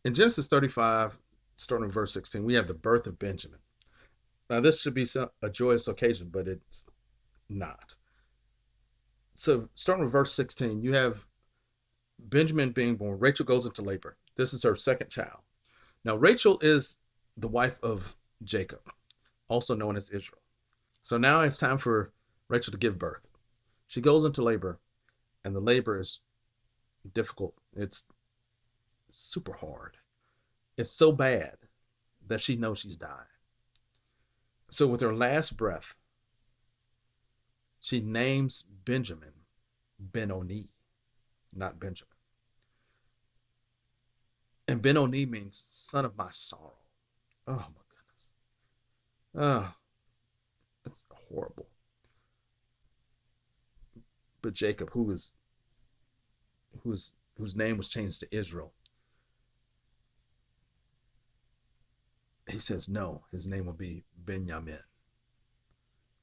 In Genesis 35, starting in verse 16, we have the birth of Benjamin. Now, this should be a joyous occasion, but it's not. So, starting with verse 16, you have Benjamin being born. Rachel goes into labor. This is her second child. Now, Rachel is the wife of Jacob, also known as Israel. So now it's time for Rachel to give birth. She goes into labor, and the labor is difficult. It's super hard. It's so bad that she knows she's dying. So with her last breath, she names Benjamin Ben-Oni, not Benjamin. And Ben-Oni means son of my sorrow. Oh my goodness. Oh, it's horrible. But Jacob, whose name was changed to Israel, he says no, his name will be Benjamin,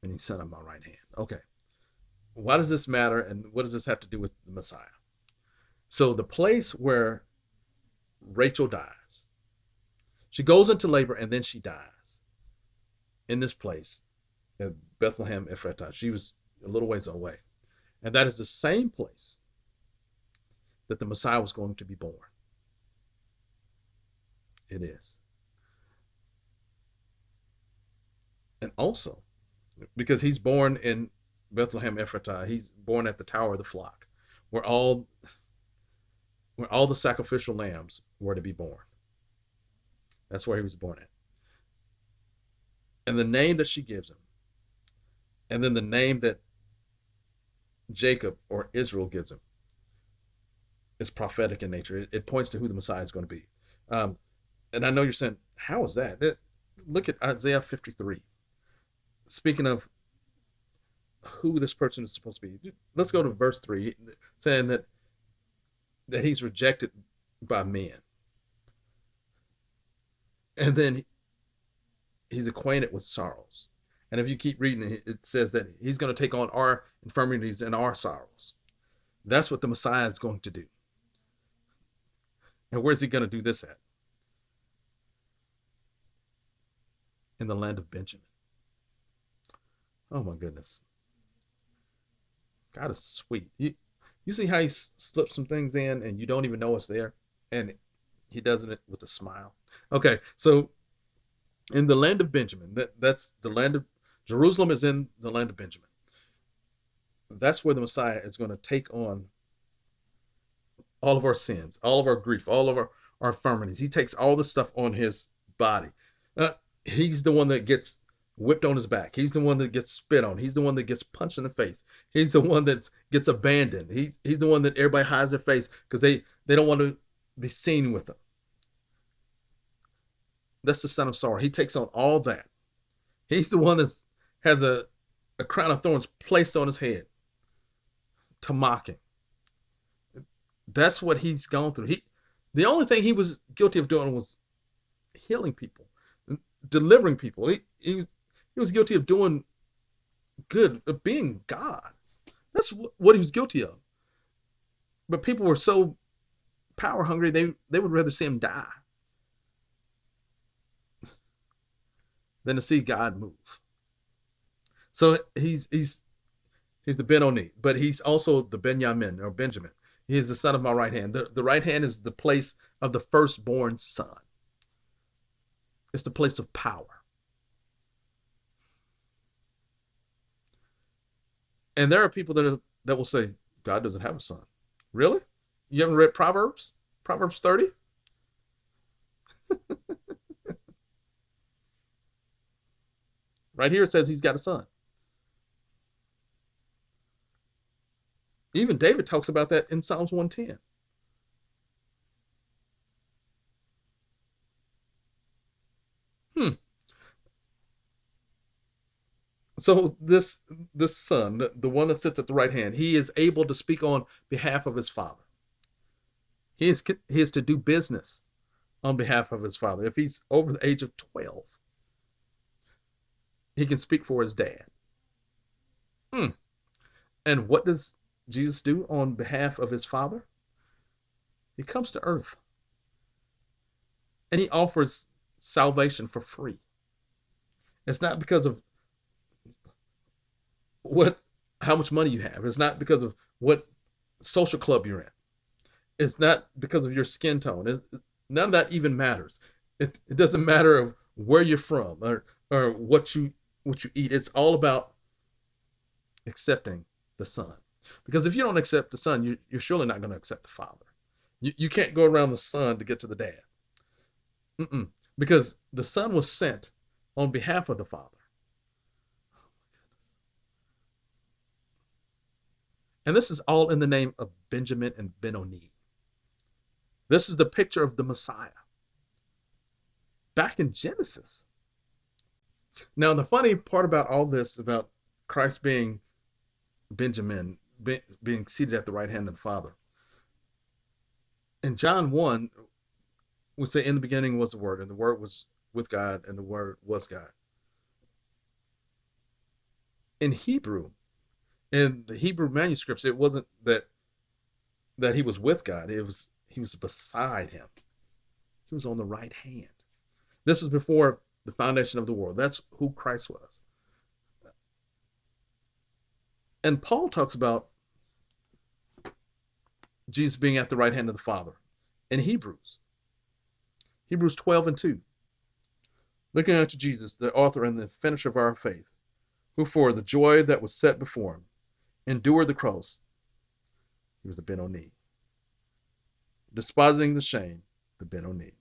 meaning son of my right hand. Okay. Why does this matter, and what does this have to do with the Messiah? So the place where Rachel dies, she goes into labor and then she dies in this place at Bethlehem Ephratah. She was a little ways away. And that is the same place that the Messiah was going to be born. It is. And also, because he's born in Bethlehem Ephratah, he's born at the Tower of the Flock, where all the sacrificial lambs were to be born. That's where he was born at. And the name that she gives him, and then the name that Jacob or Israel gives him, is prophetic in nature. It points to who the Messiah is going to be. And I know you're saying, how is that? Look at Isaiah 53. Speaking of who this person is supposed to be, let's go to verse 3, saying that he's rejected by men. And then he's acquainted with sorrows. And if you keep reading, it says that he's going to take on our infirmities and our sorrows. That's what the Messiah is going to do. And where's he going to do this at? In the land of Benjamin. Oh my goodness. God is sweet. You see how he slips some things in and you don't even know it's there? And he does it with a smile. Okay, so in the land of Benjamin, that's the land of Jerusalem is in the land of Benjamin. That's where the Messiah is going to take on all of our sins, all of our grief, all of our infirmities. He takes all this stuff on his body. He's the one that gets whipped on his back. He's the one that gets spit on. He's the one that gets punched in the face. He's the one that gets abandoned. He's the one that everybody hides their face because they don't want to be seen with him. That's the son of sorrow. He takes on all that. He's the one that has a crown of thorns placed on his head to mock him. That's what he's gone through. The only thing he was guilty of doing was healing people, delivering people. He was guilty of doing good, of being God. That's what he was guilty of. But people were so power hungry, they would rather see him die than to see God move. So he's the Ben-Oni, but he's also the Benjamin or Benjamin. He is the son of my right hand. The right hand is the place of the firstborn son. It's the place of power. And there are people that will say, God doesn't have a son. Really? You haven't read Proverbs? Proverbs 30? Right here it says he's got a son. Even David talks about that in Psalms 110. Hmm. So this son, the one that sits at the right hand, he is able to speak on behalf of his father. He is to do business on behalf of his father. If he's over the age of 12, he can speak for his dad. Hmm. And what does Jesus do on behalf of his father? He comes to earth. And he offers salvation for free. It's not because of what how much money you have. It's not because of what social club you're in. It's not because of your skin tone. None of that even matters. It doesn't matter of where you're from or what you eat. It's all about accepting the Son. Because if you don't accept the Son, you're surely not going to accept the Father. You can't go around the Son to get to the Dad. Mm-mm. Because the Son was sent on behalf of the Father. And this is all in the name of Benjamin and Benoni. This is the picture of the Messiah back in Genesis. Now, the funny part about all this, about Christ being Benjamin, being seated at the right hand of the Father, in John 1, we say, in the beginning was the Word, and the Word was with God, and the Word was God. In Hebrew, in the Hebrew manuscripts, it wasn't that he was with God, it was he was beside him. He was on the right hand. This was before the foundation of the world. That's who Christ was. And Paul talks about Jesus being at the right hand of the Father in Hebrews 12 and 2. Looking unto Jesus, the author and the finisher of our faith, who for the joy that was set before him endured the cross. He was the Benoni, despising the shame, the Benoni,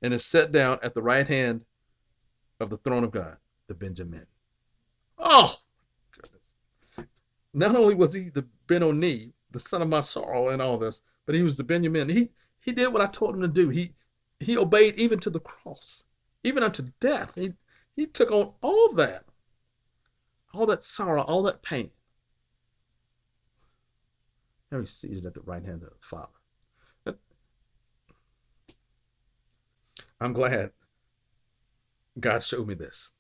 and is set down at the right hand of the throne of God, the Benjamin. Oh, goodness. Not only was he the Benoni, the son of my sorrow and all this, but he was the Benjamin. He did what I told him to do. He obeyed even to the cross, even unto death. He took on all that sorrow, all that pain. Now he's seated at the right hand of the Father. I'm glad God showed me this.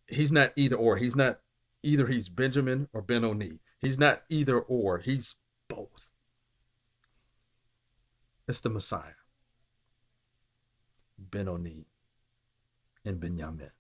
He's not either or. He's not either he's Benjamin or Benoni. He's not either or. He's both. It's the Messiah, Benoni and Benjamin.